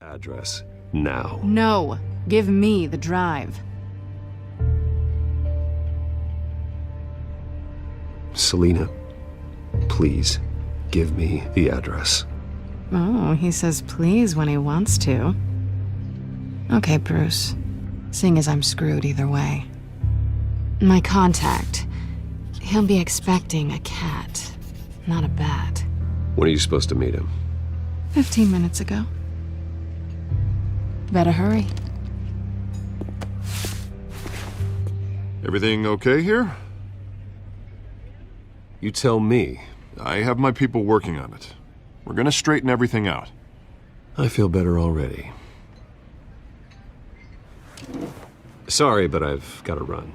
Address now. No, give me the drive. Selena, please give me the address. Oh, he says please when he wants to. Okay, Bruce. Seeing as I'm screwed either way. My contact. He'll be expecting a cat, not a bat. When are you supposed to meet him? 15 minutes ago. Better hurry. Everything okay here? You tell me. I have my people working on it. We're gonna straighten everything out. I feel better already. Sorry, but I've got to run.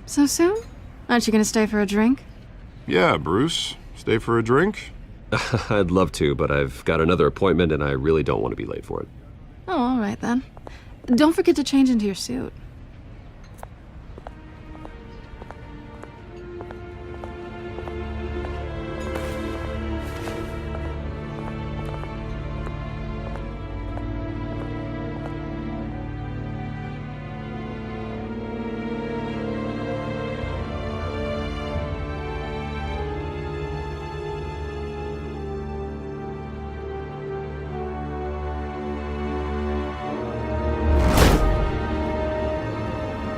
So soon? Aren't you gonna stay for a drink? Yeah, Bruce. Stay for a drink? I'd love to, but I've got another appointment and I really don't want to be late for it. Oh, all right then. Don't forget to change into your suit.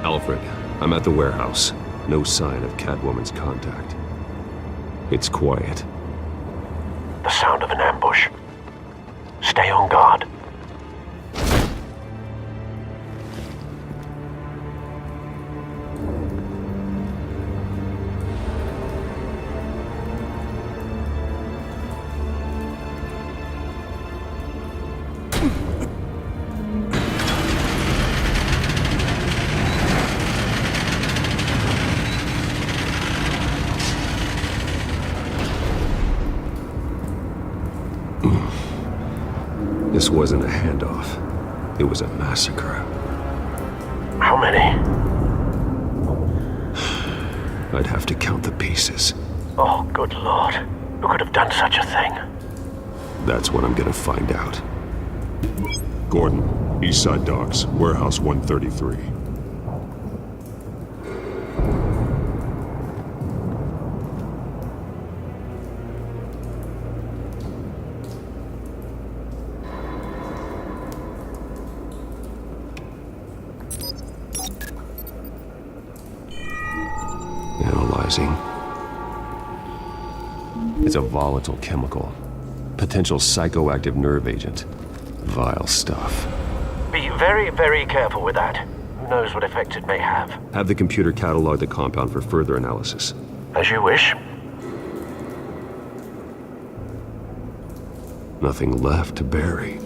Alfred, I'm at the warehouse. No sign of Catwoman's contact. It's quiet. The sound of an ambush. Stay on guard. This wasn't a handoff. It was a massacre. How many? I'd have to count the pieces. Oh, good Lord. Who could have done such a thing? That's what I'm gonna find out. Gordon, Eastside Docks, Warehouse 133. Analyzing. It's a volatile chemical. Potential psychoactive nerve agent. Vile stuff. Be very, very careful with that. Who knows what effects it may have. Have the computer catalog the compound for further analysis. As you wish. Nothing left to bury.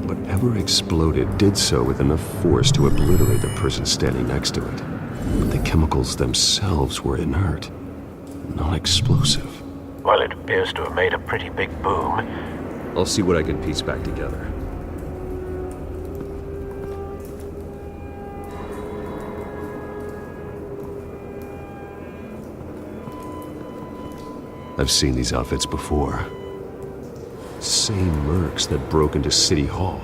Whatever exploded did so with enough force to obliterate the person standing next to it. But the chemicals themselves were inert, non-explosive. Well, it appears to have made a pretty big boom. I'll see what I can piece back together. I've seen these outfits before. Same mercs that broke into City Hall.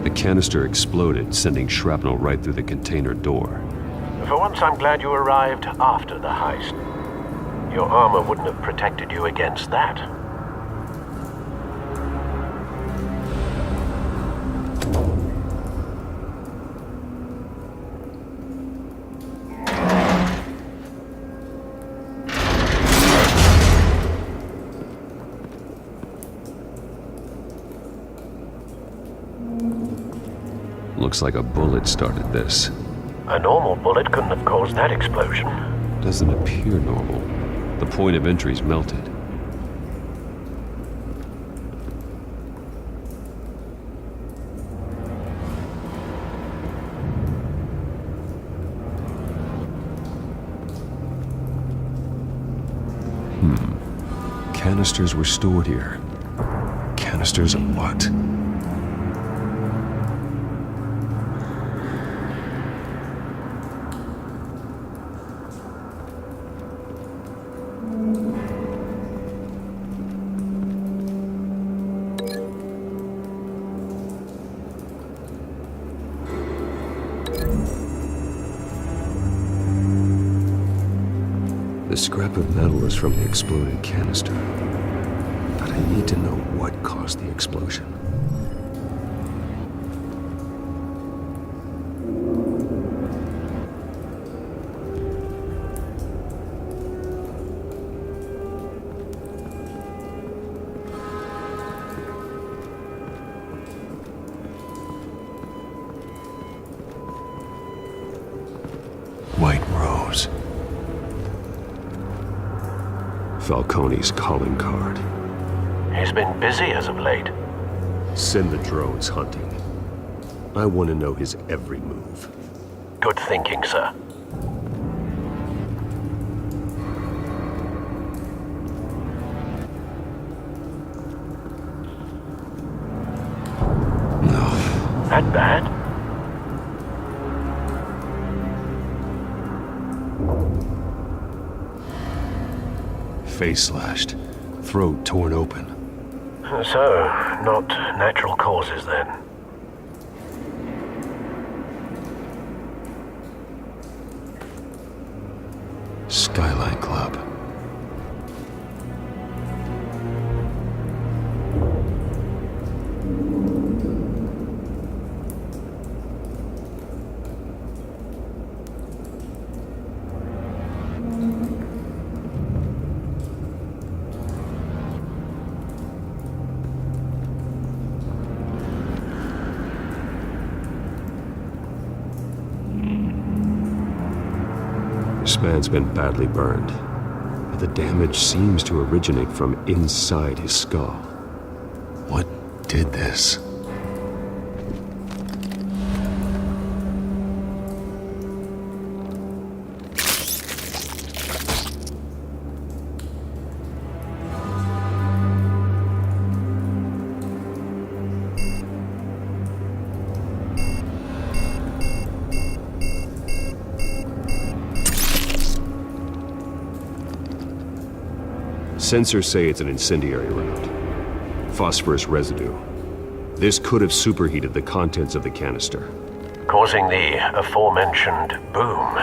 The canister exploded, sending shrapnel right through the container door. For once, I'm glad you arrived after the heist. Your armor wouldn't have protected you against that. Looks like a bullet started this. A normal bullet couldn't have caused that explosion. Doesn't appear normal. The point of entry's melted. canisters were stored here. Canisters of what? The scrap of metal is from the exploded canister. But I need to know what caused the explosion. White Rose. Falcone's calling card. He's been busy as of late. Send the drones hunting. I want to know his every move. Good thinking, sir. No. That bad? Face slashed, throat torn open. So, not natural causes then. Skyline Club. This man's been badly burned, but the damage seems to originate from inside his skull. What did this? Sensors say it's an incendiary round. Phosphorus residue. This could have superheated the contents of the canister. Causing the aforementioned boom.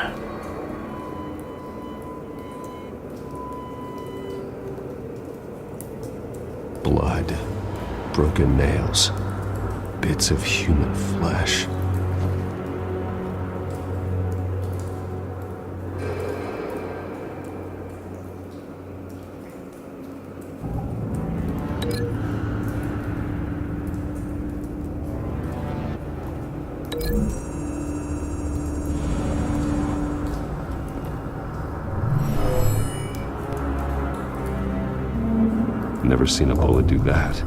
Blood. Broken nails. Bits of human flesh. Never seen a bullet do that.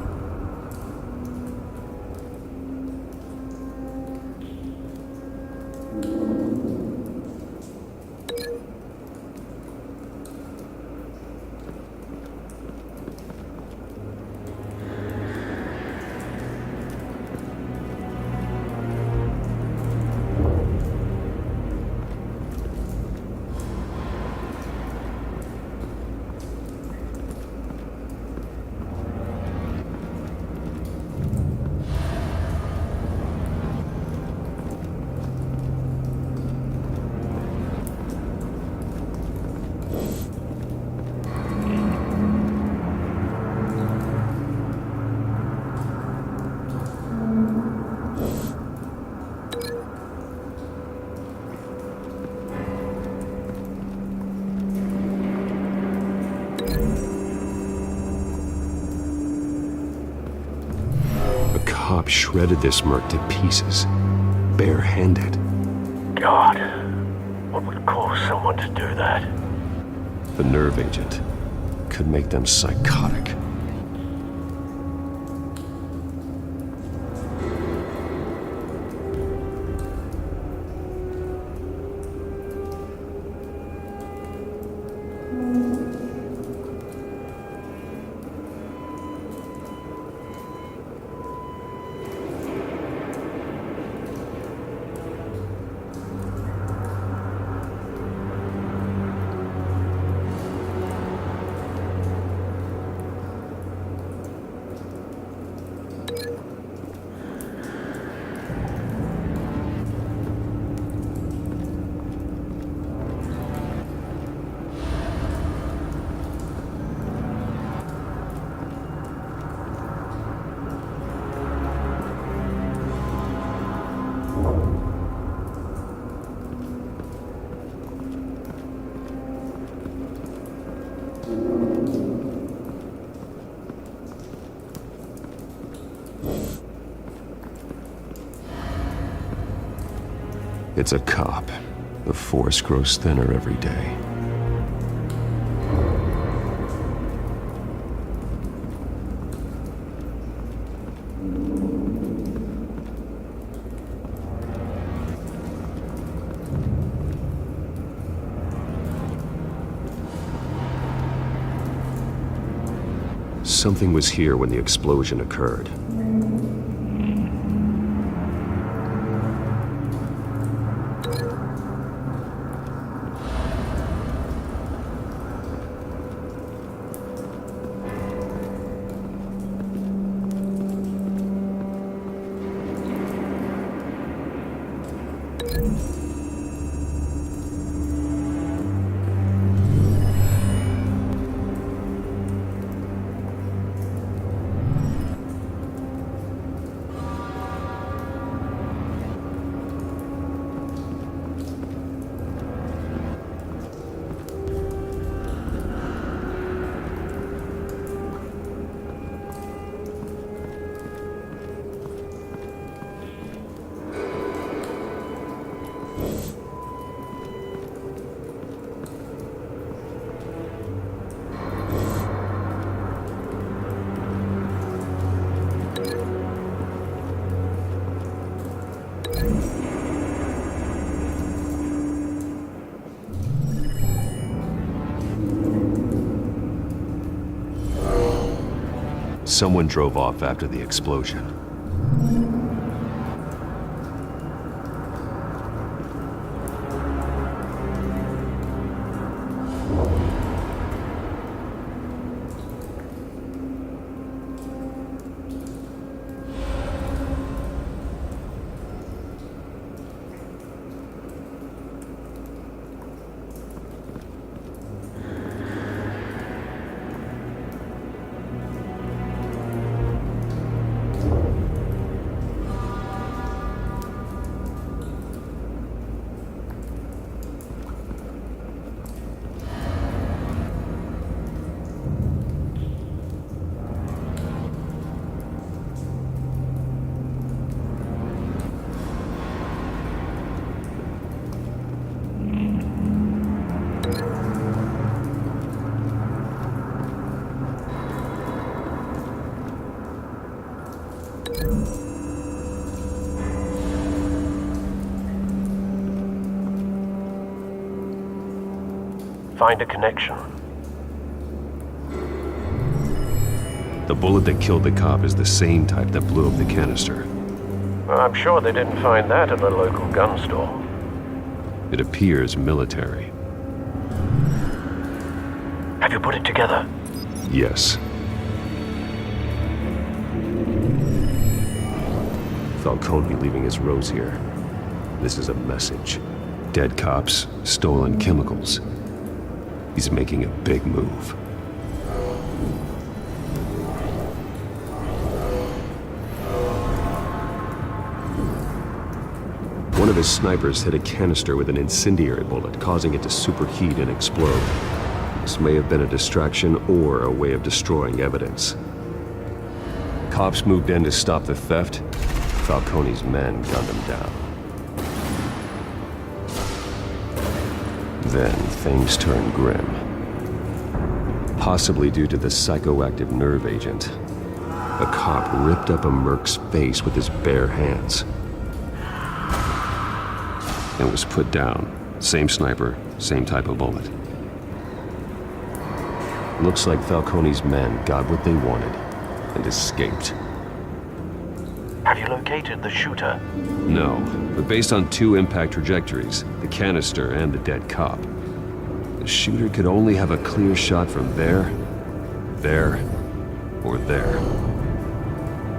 Cop shredded this merc to pieces, bare-handed. God, what would cause someone to do that? The nerve agent could make them psychotic. It's a cop. The force grows thinner every day. Something was here when the explosion occurred. Someone drove off after the explosion. Find a connection. The bullet that killed the cop is the same type that blew up the canister. Well, I'm sure they didn't find that at the local gun store. It appears military. Have you put it together? Yes. Falcone leaving his rose here. This is a message. Dead cops, stolen chemicals. He's making a big move. One of his snipers hit a canister with an incendiary bullet, causing it to superheat and explode. This may have been a distraction or a way of destroying evidence. Cops moved in to stop the theft. Falcone's men gunned him down. Then things turned grim. Possibly due to the psychoactive nerve agent. A cop ripped up a merc's face with his bare hands. And was put down. Same sniper, same type of bullet. Looks like Falcone's men got what they wanted and escaped. Have you located the shooter? No, but based on two impact trajectories, the canister and the dead cop, the shooter could only have a clear shot from there, or there,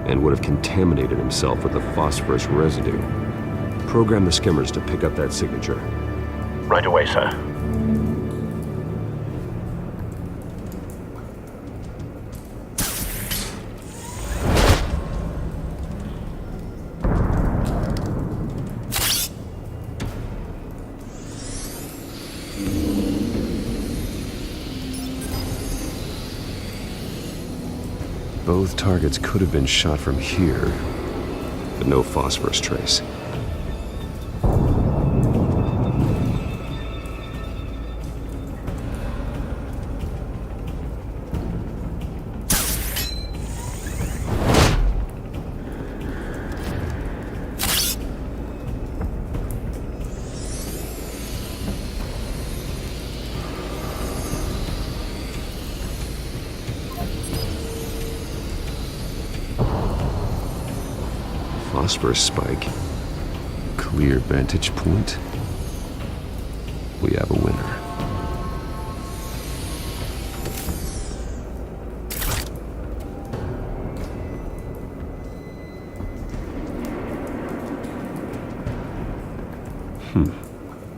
and would have contaminated himself with the phosphorus residue. Program the skimmers to pick up that signature. Right away, sir. Both targets could have been shot from here, but no phosphorus trace. phosphorus spike. Clear vantage point. We have a winner.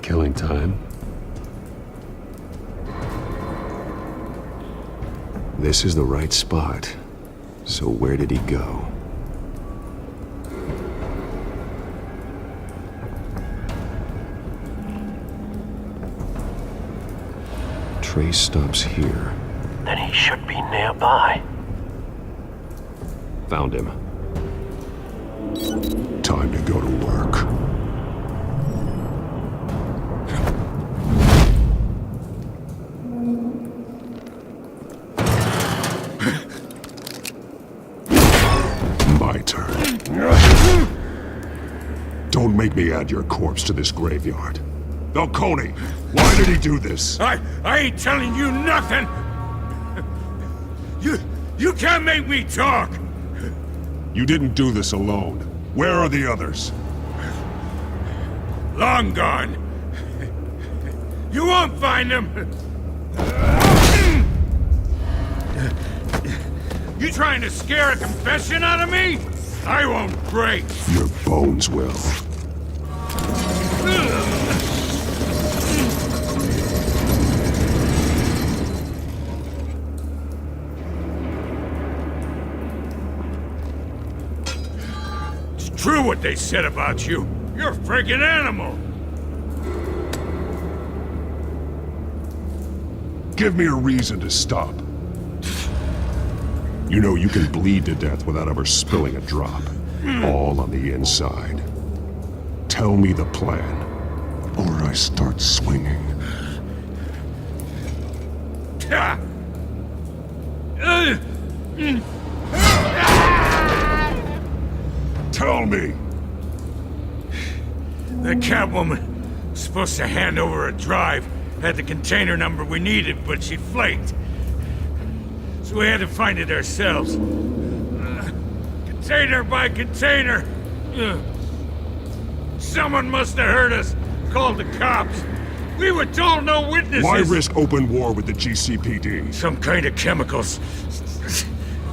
Killing time. This is the right spot. So where did he go? Trace stops here. Then he should be nearby. Found him. Time to go to work. My turn. Don't make me add your corpse to this graveyard. Falcone, why did he do this? I ain't telling you nothing! You can't make me talk! You didn't do this alone. Where are the others? Long gone. You won't find them! You trying to scare a confession out of me? I won't break! Your bones will. It's true what they said about you. You're a freaking animal! Give me a reason to stop. You know you can bleed to death without ever spilling a drop. All on the inside. Tell me the plan, or I start swinging. Tell me! The Catwoman was supposed to hand over a drive. Had the container number we needed, but she flaked. So we had to find it ourselves. Container by container. Someone must have heard us. Called the cops. We were told no witnesses. Why risk open war with the GCPD? Some kind of chemicals.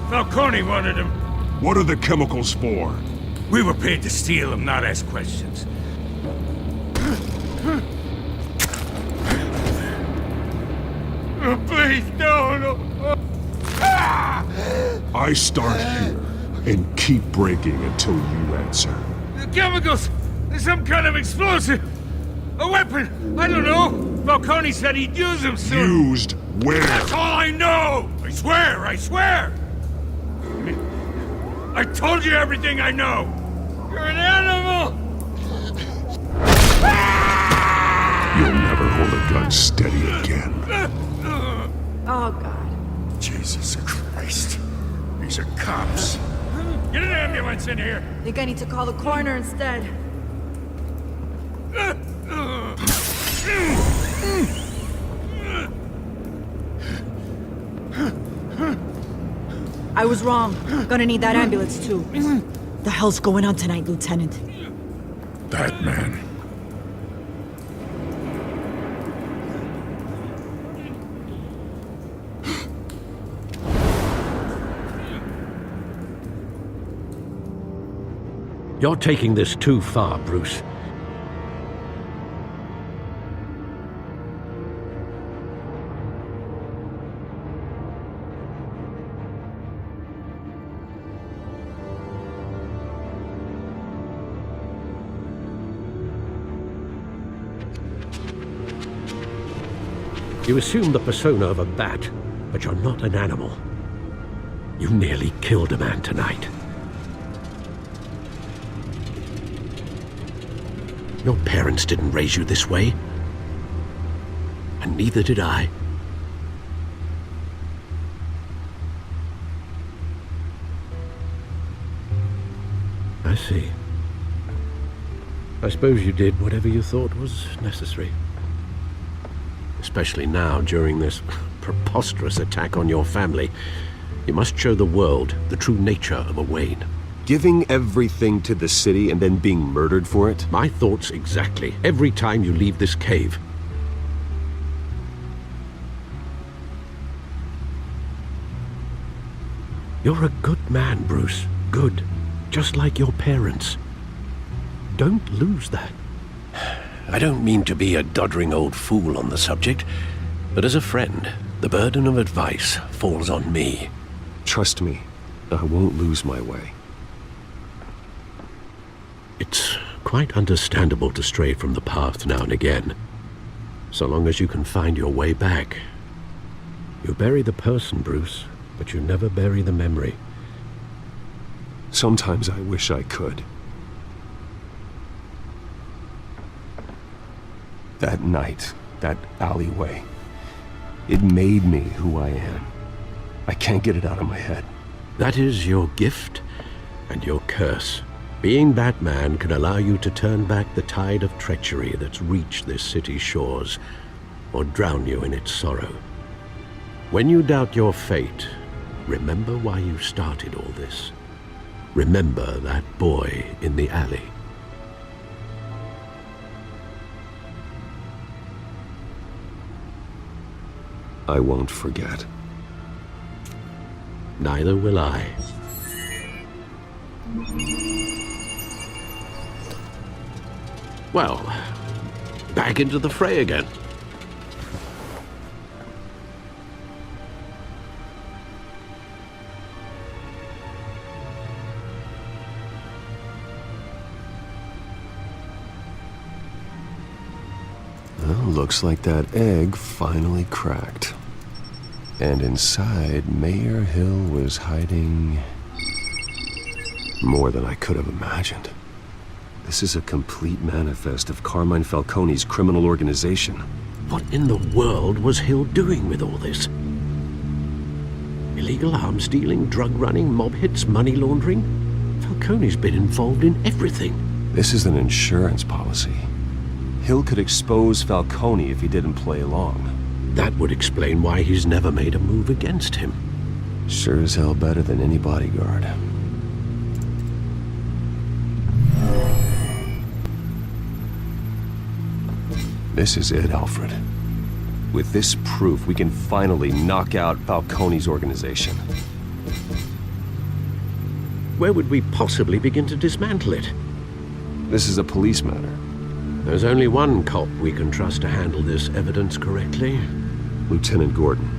Falcone wanted them. What are the chemicals for? We were paid to steal them, not ask questions. Please, no. I start here and keep breaking until you answer. The chemicals! There's some kind of explosive! A weapon! I don't know! Falcone said he'd use them soon! Used where? That's all I know! I swear! I told you everything I know! You're an animal! You'll never hold a gun steady again. Oh, God. Jesus Christ. These are cops. Get an ambulance in here! Think I need to call the coroner instead. I was wrong. Gonna need that ambulance, too. The hell's going on tonight, Lieutenant? Batman. You're taking this too far, Bruce. You assume the persona of a bat, but you're not an animal. You nearly killed a man tonight. Your parents didn't raise you this way. And neither did I. I see. I suppose you did whatever you thought was necessary. Especially now, during this preposterous attack on your family. You must show the world the true nature of a Wayne. Giving everything to the city and then being murdered for it? My thoughts exactly, every time you leave this cave. You're a good man, Bruce. Good. Just like your parents. Don't lose that. I don't mean to be a doddering old fool on the subject, but as a friend, the burden of advice falls on me. Trust me, I won't lose my way. It's quite understandable to stray from the path now and again, so long as you can find your way back. You bury the person, Bruce, but you never bury the memory. Sometimes I wish I could. That night, that alleyway, it made me who I am. I can't get it out of my head. That is your gift and your curse. Being that man can allow you to turn back the tide of treachery that's reached this city's shores, or drown you in its sorrow. When you doubt your fate, remember why you started all this. Remember that boy in the alley. I won't forget. Neither will I. Well, back into the fray again. Well, looks like that egg finally cracked. And inside, Mayor Hill was hiding more than I could have imagined. This is a complete manifest of Carmine Falcone's criminal organization. What in the world was Hill doing with all this? Illegal arms dealing, drug running, mob hits, money laundering? Falcone's been involved in everything. This is an insurance policy. Hill could expose Falcone if he didn't play along. That would explain why he's never made a move against him. Sure as hell better than any bodyguard. This is it, Alfred. With this proof, we can finally knock out Falcone's organization. Where would we possibly begin to dismantle it? This is a police matter. There's only one cop we can trust to handle this evidence correctly. Lieutenant Gordon.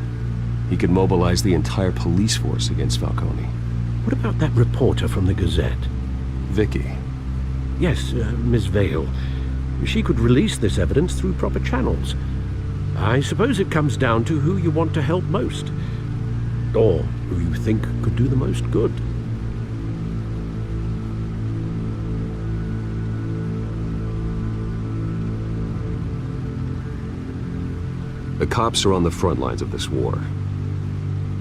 He could mobilize the entire police force against Falcone. What about that reporter from the Gazette? Vicky. Yes, Miss Vale. She could release this evidence through proper channels. I suppose it comes down to who you want to help most. Or who you think could do the most good. The cops are on the front lines of this war.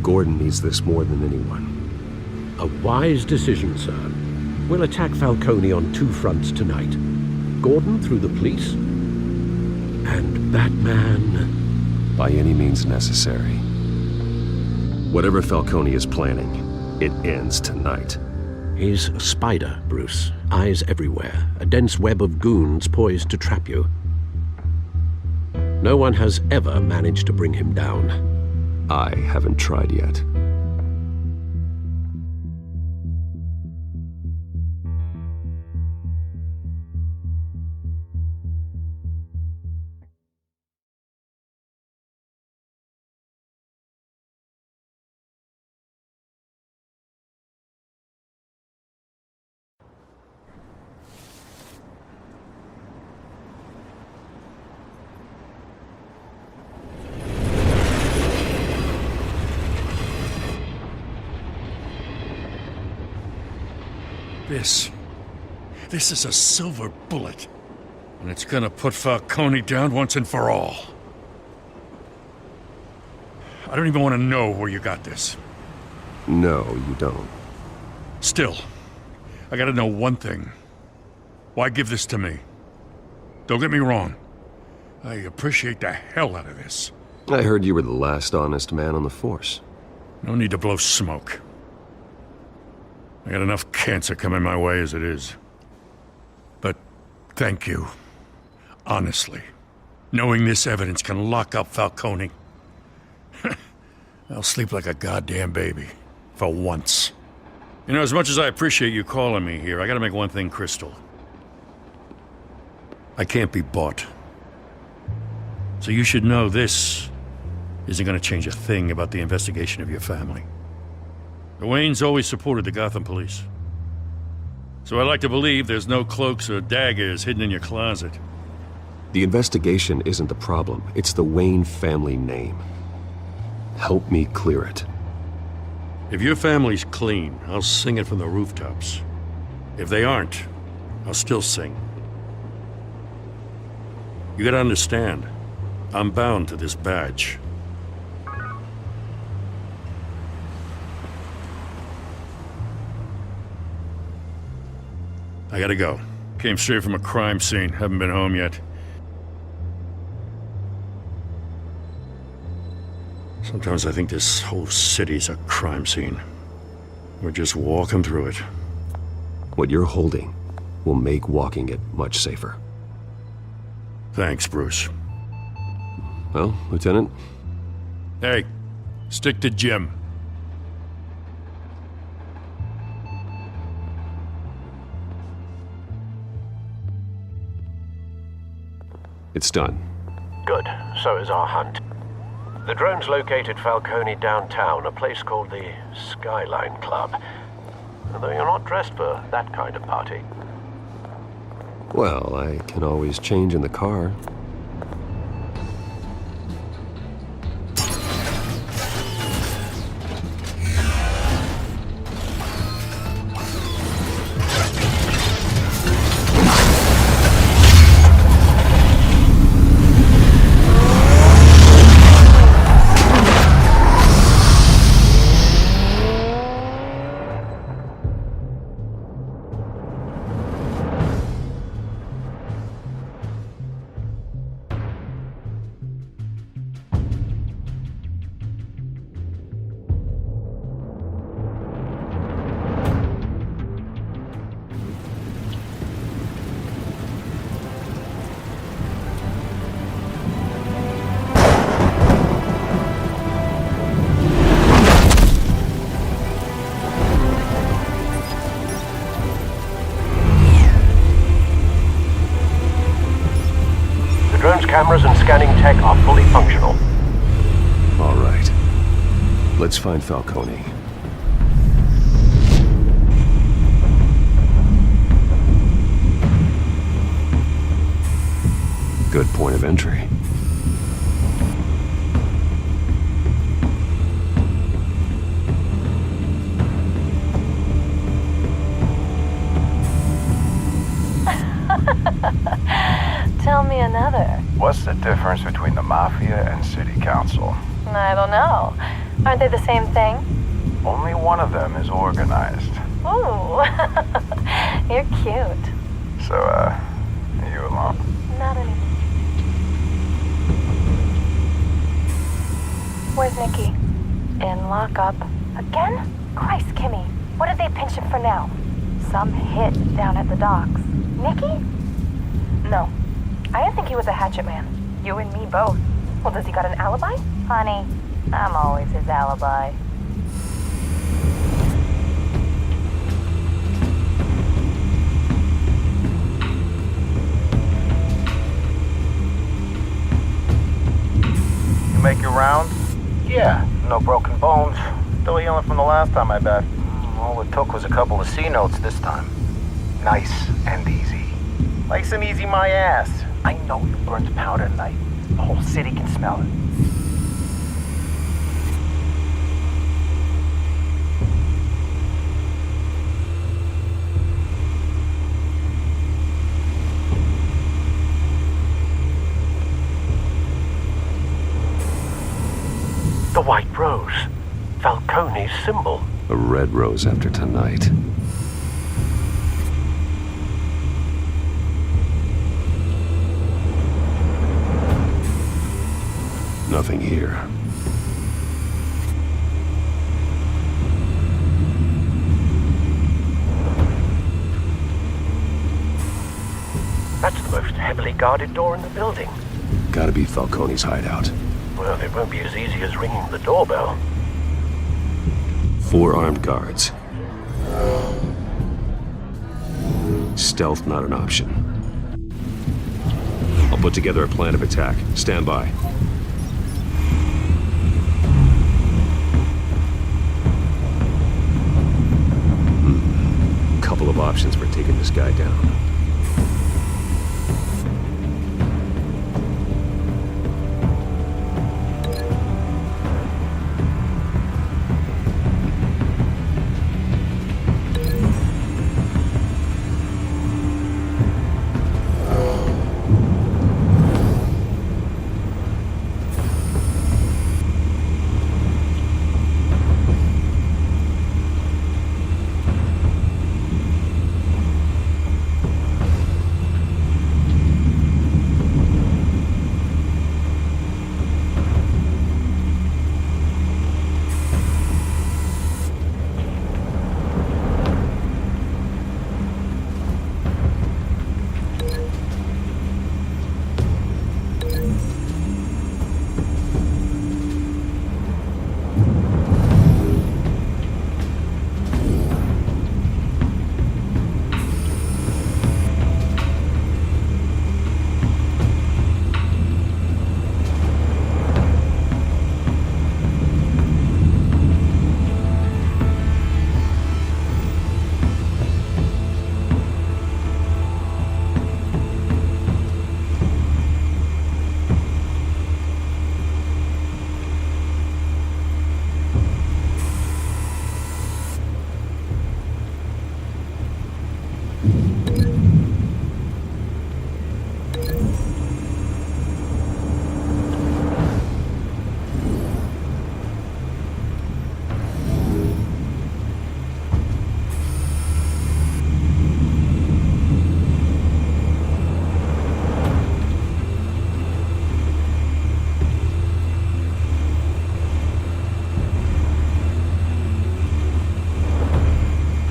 Gordon needs this more than anyone. A wise decision, sir. We'll attack Falcone on two fronts tonight. Gordon through the police, and Batman... by any means necessary. Whatever Falcone is planning, it ends tonight. He's a spider, Bruce. Eyes everywhere. A dense web of goons poised to trap you. No one has ever managed to bring him down. I haven't tried yet. This is a silver bullet. And it's gonna put Falcone down once and for all. I don't even want to know where you got this. No, you don't. Still, I gotta know one thing. Why give this to me? Don't get me wrong. I appreciate the hell out of this. I heard you were the last honest man on the force. No need to blow smoke. I got enough cancer coming my way as it is. But thank you. Honestly. Knowing this evidence can lock up Falcone. I'll sleep like a goddamn baby. For once. You know, as much as I appreciate you calling me here, I gotta make one thing crystal. I can't be bought. So you should know this isn't gonna change a thing about the investigation of your family. The Waynes always supported the Gotham police. So I like to believe there's no cloaks or daggers hidden in your closet. The investigation isn't the problem. It's the Wayne family name. Help me clear it. If your family's clean, I'll sing it from the rooftops. If they aren't, I'll still sing. You gotta understand, I'm bound to this badge. I gotta go. Came straight from a crime scene, haven't been home yet. Sometimes I think this whole city's a crime scene. We're just walking through it. What you're holding will make walking it much safer. Thanks, Bruce. Well, Lieutenant? Hey, stick to Jim. It's done. Good. So is our hunt. The drone's located Falcone downtown, a place called the Skyline Club. Although you're not dressed for that kind of party. Well, I can always change in the car. Cameras and scanning tech are fully functional. All right. Let's find Falcone. Good point of entry. Tell me another. What's the difference between the Mafia and City Council? I don't know. Aren't they the same thing? Only one of them is organized. Ooh, you're cute. So, are you alone? Not anymore. Where's Nikki? In lockup. Again? Christ, Kimmy. What did they pinch him for now? Some hit down at the docks. Nikki? No. I didn't think he was a hatchet man. You and me both. Well, does he got an alibi? Honey, I'm always his alibi. You make your rounds? Yeah, no broken bones. Still healing from the last time, I bet. All it took was a couple of C notes this time. Nice and easy. Like some easy my ass. I know you burnt powder tonight. The whole city can smell it. The white rose. Falcone's symbol. A red rose after tonight. Nothing here. That's the most heavily guarded door in the building. Gotta be Falcone's hideout. Well, it won't be as easy as ringing the doorbell. 4 armed guards. Stealth not an option. I'll put together a plan of attack. Stand by. Couple of options for taking this guy down.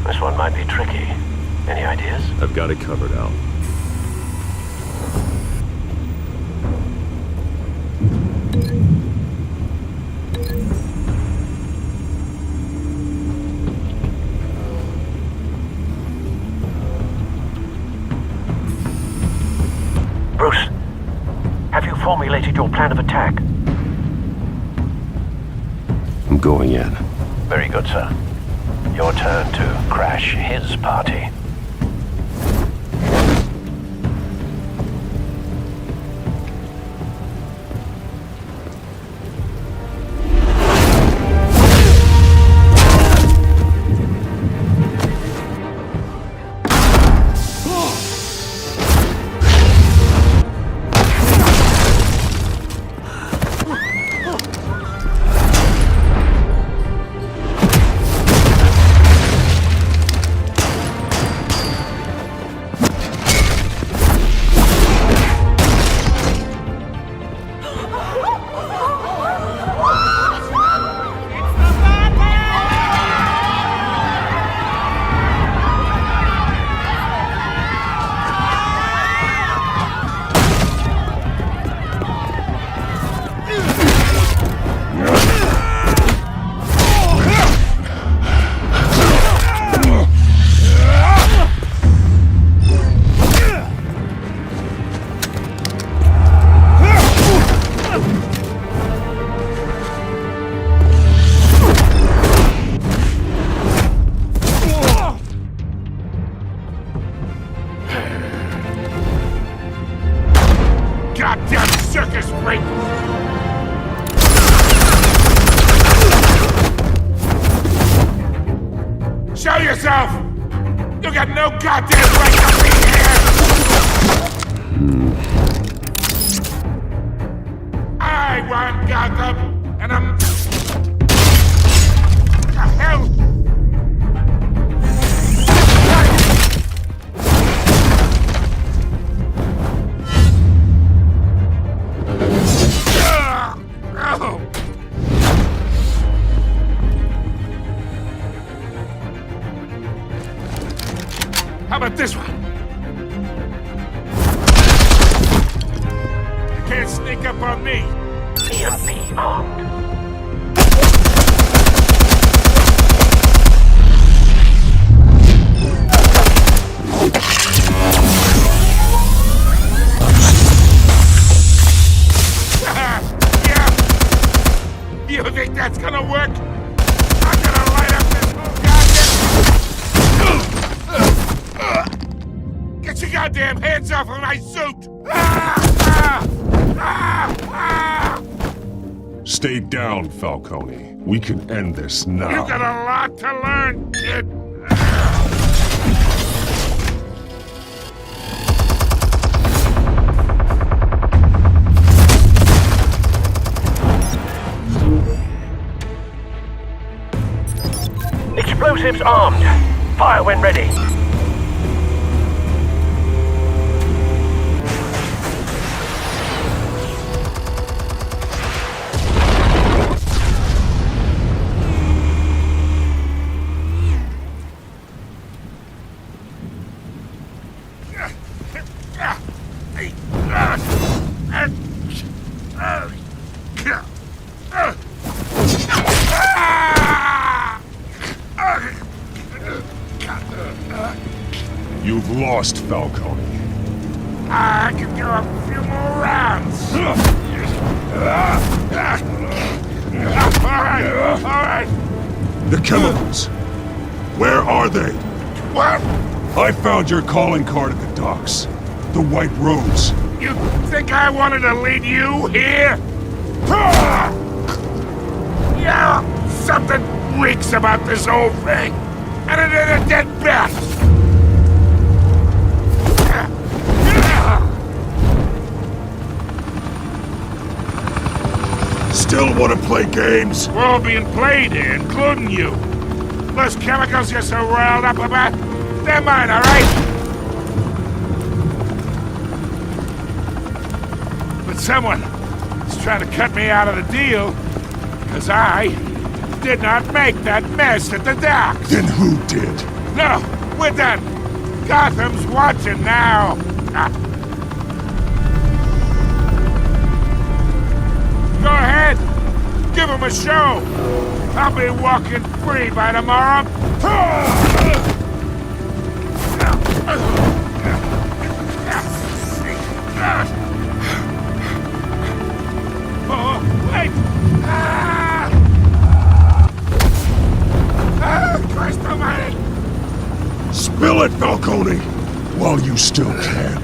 This one might be tricky. Any ideas? I've got it covered, Al. Bruce, have you formulated your plan of attack? I'm going in. Very good, sir. Your turn to crash his party. Goddamn circus freak! Show yourself! You got no goddamn right to be here! I run Gotham, and I'm... The hell? How about this one? can't sneak up on me. EMP armed. You think that's gonna work? I'm gonna light up this whole goddamn... Get your goddamn hands off of my suit! Stay down, Falcone. We can end this now. You got a lot to learn, kid. Explosives armed. Fire when ready. You've lost, Falcone. I can go a few more rounds. All right. The chemicals. Where are they? What? I found your calling card at the docks. The White Rose. You think I wanted to lead you here? Yeah, something reeks about this whole thing. And it ain't a dead bat. Still want to play games? We're all being played here, including you. Those chemicals you're so riled up about, they're mine, all right? But someone is trying to cut me out of the deal, because I did not make that mess at the docks. Then who did? No, we're done. Gotham's watching now. Go ahead. Give him a show. I'll be walking free by tomorrow. Oh, wait. Christ almighty. Spill it, Falcone, while you still can.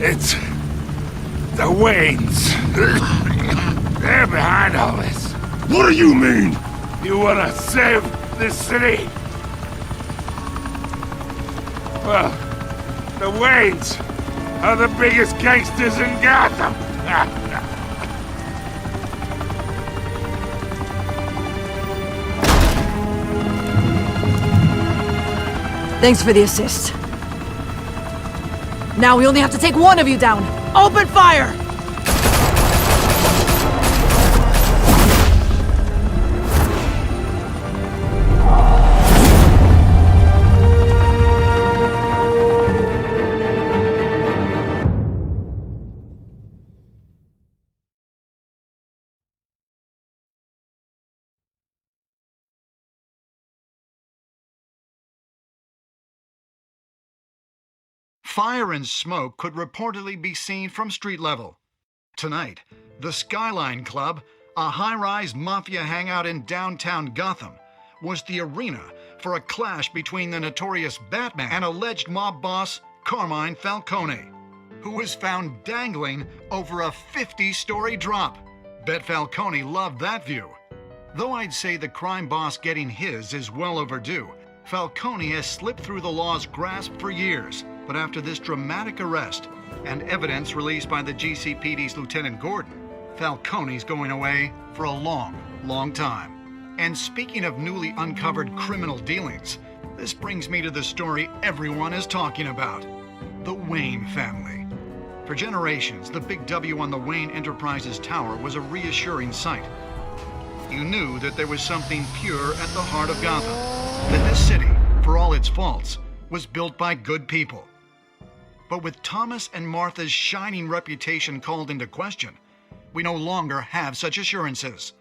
It's the Waynes. They're behind all this. What do you mean? You wanna save this city? Well, the Waynes are the biggest gangsters in Gotham. Thanks for the assist. Now we only have to take one of you down. Open fire! Fire and smoke could reportedly be seen from street level. Tonight, the Skyline Club, a high-rise mafia hangout in downtown Gotham, was the arena for a clash between the notorious Batman and alleged mob boss Carmine Falcone, who was found dangling over a 50-story drop. Bet Falcone loved that view. Though I'd say the crime boss getting his is well overdue, Falcone has slipped through the law's grasp for years. But after this dramatic arrest and evidence released by the GCPD's Lieutenant Gordon, Falcone's going away for a long, long time. And speaking of newly uncovered criminal dealings, this brings me to the story everyone is talking about: the Wayne family. For generations, the big W on the Wayne Enterprises Tower was a reassuring sight. You knew that there was something pure at the heart of Gotham, that this city, for all its faults, was built by good people. But with Thomas and Martha's shining reputation called into question, we no longer have such assurances.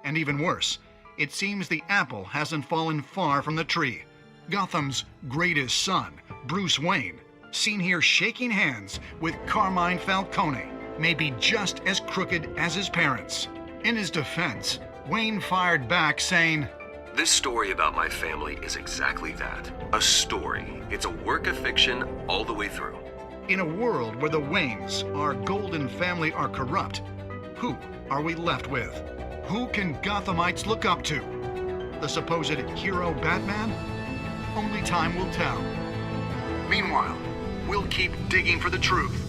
And even worse, it seems the apple hasn't fallen far from the tree. Gotham's greatest son, Bruce Wayne, seen here shaking hands with Carmine Falcone, may be just as crooked as his parents. In his defense, Wayne fired back saying, "This story about my family is exactly that. A story. It's a work of fiction all the way through." in a world where the Waynes, our golden family, are corrupt, who are we left with? Who can Gothamites look up to? The supposed hero Batman? Only time will tell. Meanwhile, we'll keep digging for the truth.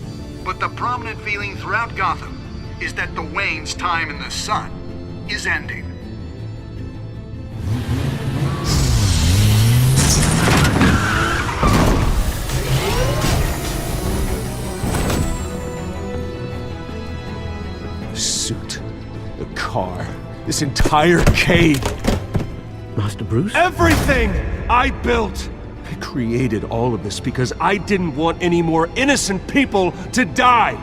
But the prominent feeling throughout Gotham is that the Waynes' time in the sun is ending. The suit, the car, this entire cave. Master Bruce? Everything I built! I created all of this because I didn't want any more innocent people to die!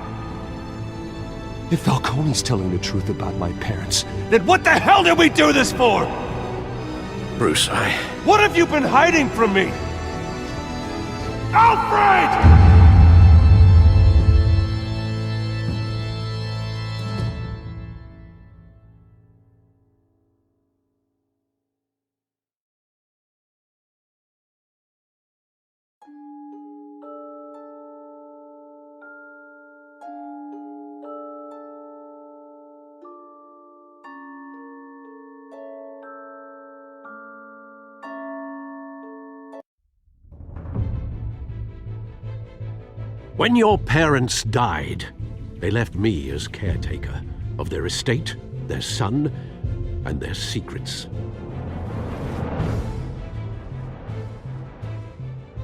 If Falcone's telling the truth about my parents, then what the hell did we do this for? Bruce, What have you been hiding from me? Alfred! When your parents died, they left me as caretaker of their estate, their son, and their secrets.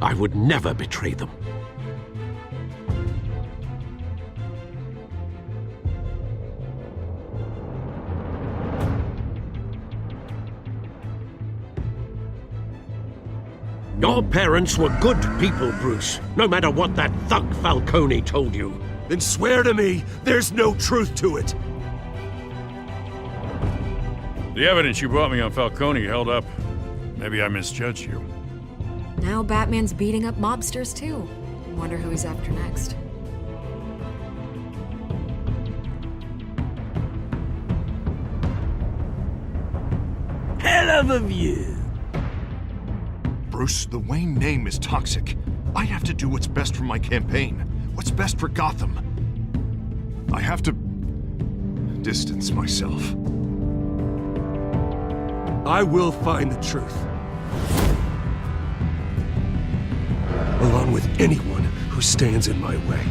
I would never betray them. Your parents were good people, Bruce, no matter what that thug Falcone told you. Then swear to me there's no truth to it. The evidence you brought me on Falcone held up. Maybe I misjudged you. Now Batman's beating up mobsters too. Wonder who he's after next. Hell of a view. Bruce, the Wayne name is toxic. I have to do what's best for my campaign. What's best for Gotham. I have to distance myself. I will find the truth. Along with anyone who stands in my way.